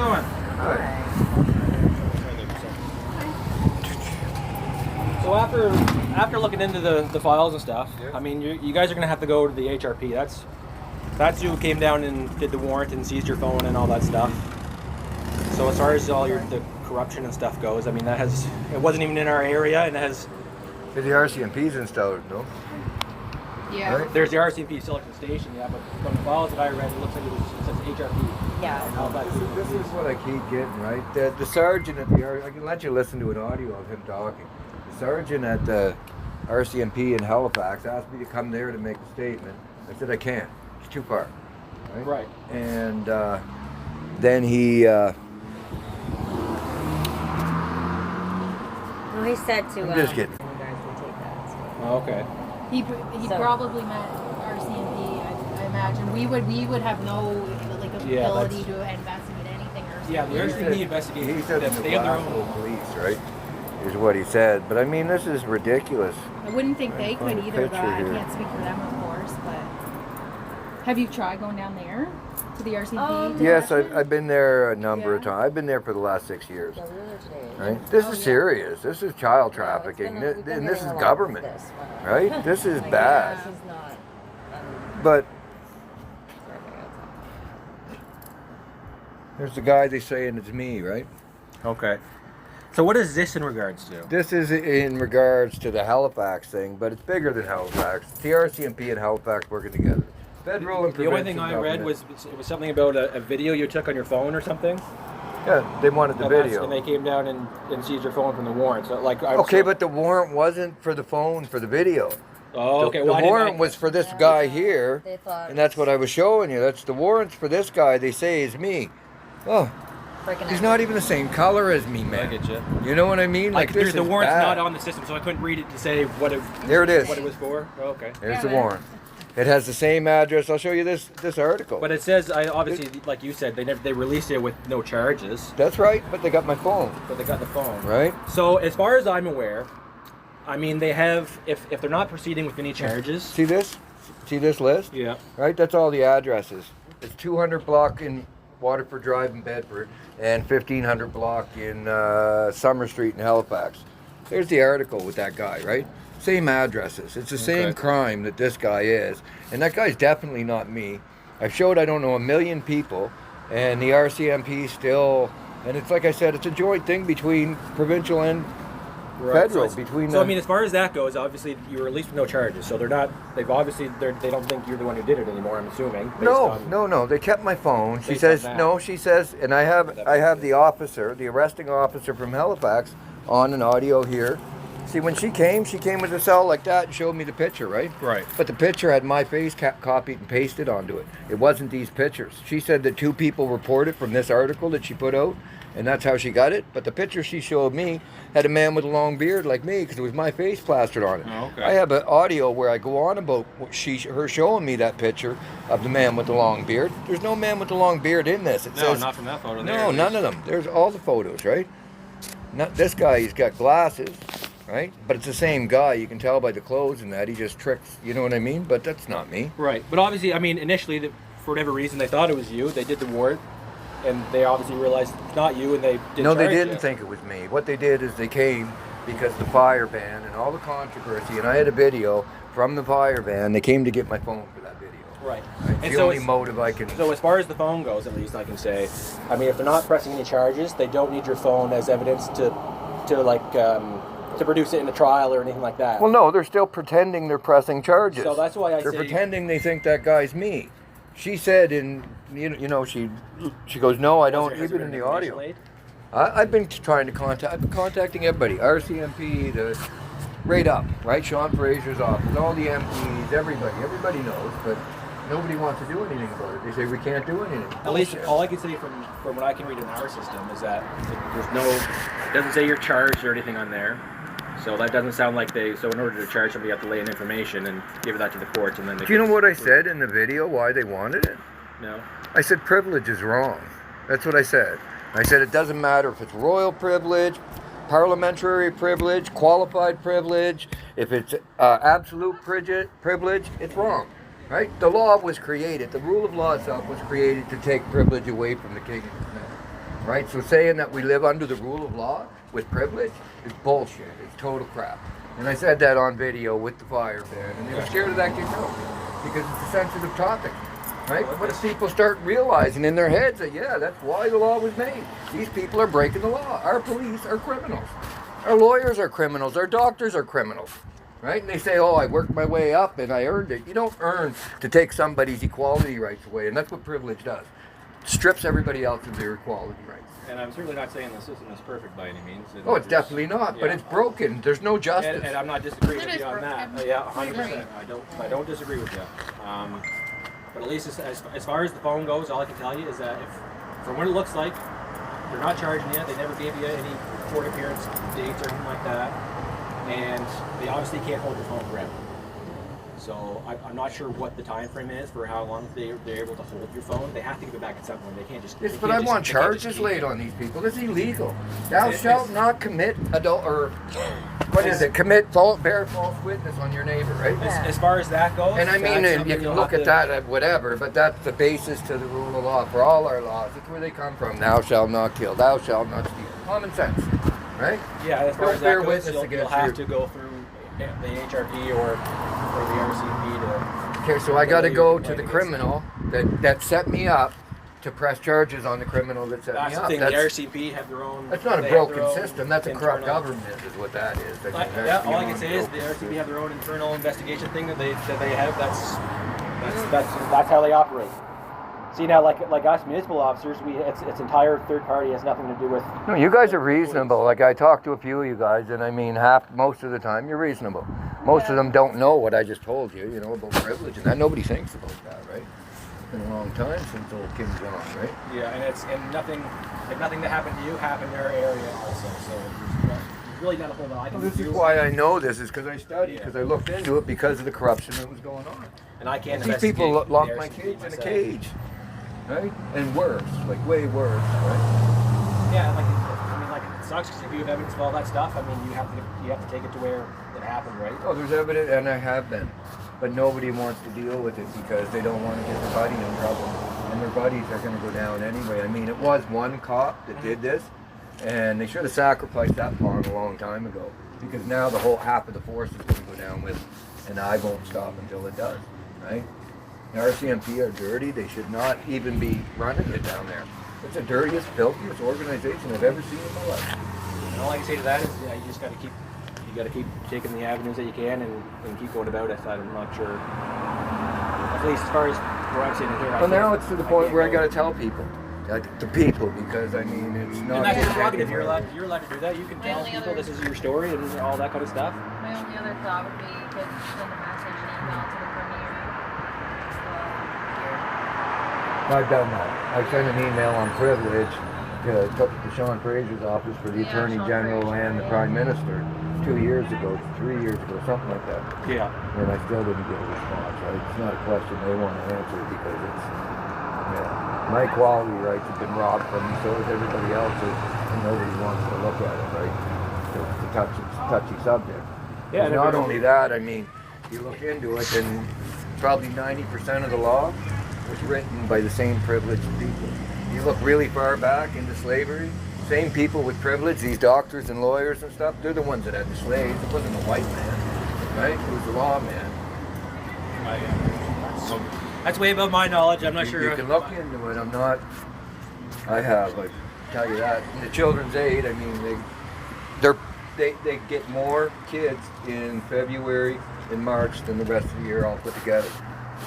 going? Hi. So after looking into the files and stuff, I mean, you guys are gonna have to go to the HRP. That's who came down and did the warrant and seized your phone and all that stuff. So as far as all the corruption and stuff goes, I mean, it wasn't even in our area, and it has. The RCMP's in Stellarton, no? Yeah. Right? There's the RCMP Stellarton station, yeah, but from the files that I read, it looks like it says HRP. Yeah. This is what I keep getting, right? The sergeant at the I can let you listen to an audio of him talking. The sergeant at the RCMP in Halifax asked me to come there to make a statement. I said I can't. It's too far. Right. And then he. No, he said to. I'm just kidding. You guys will take that. So. Oh, okay. He probably meant RCMP. I imagine we would have no ability to investigate anything. Yeah, the RCMP investigated. He said they have their own police, right? Is what he said. But I mean, this is ridiculous. I wouldn't think they could either, but I here. can't speak for them, of course. But have you tried going down there to the RCMP? Yes, I've been there a number of times. I've been there for the last 6 years. Yeah, we were today. Right? This is serious. This is child trafficking. And this is government. Right? This is bad. This is not. But there's the guy they saying it's me, right? Okay. So what is this in regards to? This is in regards to the Halifax thing, but it's bigger than Halifax. It's the RCMP and Halifax working together. Federal and The only thing I read was it was something about a video you took on your phone or something. Yeah, they wanted the video. And they came down and seized your phone from the warrant. So But the warrant wasn't for the phone, for the video. Oh, okay. The warrant was for this guy here, They thought and that's what I was showing you. That's the warrants for this guy. They say is me. Oh, he's not even the same color as me, man. I get you. You know what I mean? Like this the is warrant's bad. not on the system, so I couldn't read it to say what it. There it is. What it was for. Oh, okay. There's the warrant. It has the same address. I'll show you this article. But it says, obviously, like you said, they released it with no charges. That's right, but they got my phone. But they got the phone. Right. So as far as I'm aware, I mean, they have, if they're not proceeding with any charges. See this? See this list? Yeah. Right? That's all the addresses. It's 200 block in Waterford Drive in Bedford and 1500 block in Summer Street in Halifax. There's the article with that guy, right? Same addresses. It's the same crime that this guy is. And that guy's definitely not me. I've showed I don't know 1 million people, and the RCMP still, and it's like I said, it's a joint thing between provincial and federal. So I mean, as far as that goes, obviously you were released with no charges. So they don't think you're the one who did it anymore. I'm assuming. No. They kept my phone. She says no. She says, and I have the officer, the arresting officer from Halifax, on an audio here. See, when she came with a cell like that and showed me the picture, right? Right. But the picture had my face copied and pasted onto it. It wasn't these pictures. She said that 2 people reported from this article that she put out, and that's how she got it. But the picture she showed me had a man with a long beard like me, because it was my face plastered on it. Oh, okay. I have an audio where I go on about her showing me that picture of the man with the long beard. There's no man with the long beard in this. It says, not from that photo. No, none of them. There's all the photos, right? Not this guy. He's got glasses. Right? But it's the same guy. You can tell by the clothes and that. He just tricks, you know what I mean? But that's not me. Right. But obviously, I mean, initially, for whatever reason, they thought it was you. They did the warrant, and they obviously realized it's not you, and they didn't No, they charge didn't you. think it was me. What they did is they came because the fire ban and all the controversy, and I had a video from the fire ban. They came to get my phone for that video. Right. It's And the only motive I can... So as far as the phone goes, at least I can say, I mean, if they're not pressing any charges, they don't need your phone as evidence to produce it in a trial or anything like that. Well, no, they're still pretending they're pressing charges. So that's why they're pretending they think that guy's me. She said she goes, no, I don't, even in the audio. I've been trying to I've been contacting everybody, RCMP, right up, right? Sean Fraser's office, all the MPs, everybody knows, but nobody wants to do anything about it. They say we can't do anything. At least all I can say from what I can read in our system is that it doesn't say you're charged or anything on there. So that doesn't sound like so in order to charge somebody, you have to lay in information and give that to the courts, and then they... Do you know what I said in the video, why they wanted it? No. I said privilege is wrong. That's what I said. I said it doesn't matter if it's royal privilege, parliamentary privilege, qualified privilege, if it's absolute privilege, it's wrong. Right? The law was created, the rule of law itself was created to take privilege away from the king and his men. right? So saying that we live under the rule of law with privilege is bullshit. It's total crap. And I said that on video with the fire ban, and they were scared of that kid too, because it's a sensitive topic, right? What if people start realizing in their heads that, yeah, that's why the law was made. These people are breaking the law. Our police are criminals. Our lawyers are criminals. Our doctors are criminals, right? And they say, oh, I worked my way up and I earned it. You don't earn to take somebody's equality rights away, and that's what privilege does. It strips everybody else of their equality rights. And I'm certainly not saying the system is perfect by any means. Oh, it's definitely not, but it's broken. There's no justice. And I'm not disagreeing with you on that. Yeah, 100%. Right. I don't disagree with you. But at least as far as the phone goes, all I can tell you is that if, from what it looks like, they're not charging you. They never gave you any court appearance dates or anything like that, and they obviously can't hold your phone forever. So I'm not sure what the time frame is for how long they're able to hold your phone. They have to give it back at some point. They can't just. Yes, but I want charges laid on these people. It's illegal. Thou shalt not commit adult or what is it? Commit bear false witness on your neighbor, right? As far as that goes, And I mean, that's you something can you'll look have at that at whatever, but that's the basis to the rule of law for all our laws. That's where they come from. Thou shalt not kill. Thou shalt not steal. Common sense, right? Yeah, as far Don't as bear that goes, witness you'll against have you. to go through the HRP or the RCMP to. Okay, so I got to go to the criminal that set me up to press charges on the criminal that set That's me the up. thing. The RCMP have their own. That's not a they have their broken own system. That's a corrupt internal- government, is what that is. That's Yeah, all I can beyond say is the broken RCMP system. have their own internal investigation thing that they have. That's how they operate. See now, like us municipal officers, it's entire third party, has nothing to do with. No, you guys are reasonable. Like I talked to a few of you guys, and I mean, most of the time you're reasonable. Most of them don't know what I just told you, about privilege and that. Nobody thinks about that, right? It's been a long time since old King John, right? Yeah, and nothing that happened to you happened in their area also. So there's really not a whole lot I can Well, this do. is why I know this, is because I studied, because I looked into it because of the corruption that was going on. And I can't. These people investigate locked the my RCMP kids in a myself. cage, right? And worse, like way worse, right? Yeah, it sucks because if you have evidence of all that stuff, I mean, you have to take it to where it happened, right? Oh, there's evidence, and I have been. But nobody wants to deal with it because they don't want to get their buddy in trouble. And their buddies are going to go down anyway. I mean, it was one cop that did this, and they should have sacrificed that pawn a long time ago. Because now the whole half of the force is going to go down with it. And I won't stop until it does, right? The RCMP are dirty. They should not even be running it down there. It's the dirtiest, filthiest organization I've ever seen in my life. And all I can say to that is, you just got to keep taking the avenues that you can and keep going about it. I'm not sure. At least as far as where I'm sitting here. Well, now it's to the point where I got to tell people, the people, because I mean, it's not. And that's your just prerogative. anybody. You're allowed to do that. You can My tell only people other- this is your story and all that kind of stuff. My only other thought would be you could send a message and email to the premier. I've done that. I sent an email on privilege to Sean Fraser's office for the Yeah, Attorney Sean General Fraser, and the yeah. Prime Minister 2 years ago, 3 years ago, something like that. Yeah. And I still didn't get a response, right? It's not a question they want to answer because it's, my equality rights have been robbed from me, so has everybody else's, and nobody wants to look at it, right? It's a touchy subject. Yeah, And not only that, I mean, you look into it, and probably 90% of the law was written by the same privileged people. You look really far back into slavery, same people with privilege, these doctors and lawyers and stuff, they're the ones that had the slaves. It wasn't the white man, right? It was the lawman. That's way above my knowledge. I'm not sure. You can look into it. I tell you that. In the children's aid, I mean, they get more kids in February and March than the rest of the year all put together,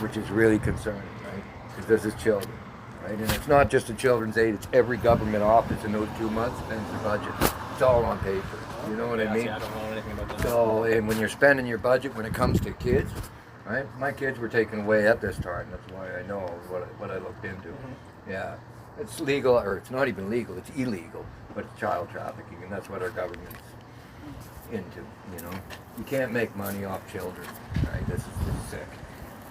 which is really concerning, right? Because this is children, right? And it's not just the children's aid, it's every government office in those 2 months spends their budget. It's all on paper. You know what I mean? See, I don't know anything about that. So, and when you're spending your budget when it comes to kids, right? My kids were taken away at this time. That's why I know what I looked into. Yeah. It's legal, or it's not even legal, it's illegal, but it's child trafficking, and that's what our government's into, You can't make money off children, right? This is sick.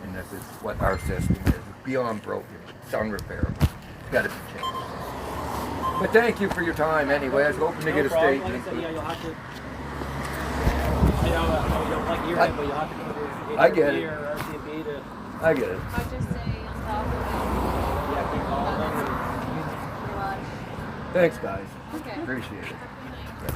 And this is what our system is. It's beyond broken. It's unrepairable. It's got to be changed. But thank you for your time anyway. I was hoping to get a problem. statement. Like I said, you'll have to. I know you don't like your head, but you'll have to go to I get it. or RCMP to. I get it. I'd just say on top of it, Yeah, keep calling them. pretty much. Thanks, guys. Okay. Appreciate it.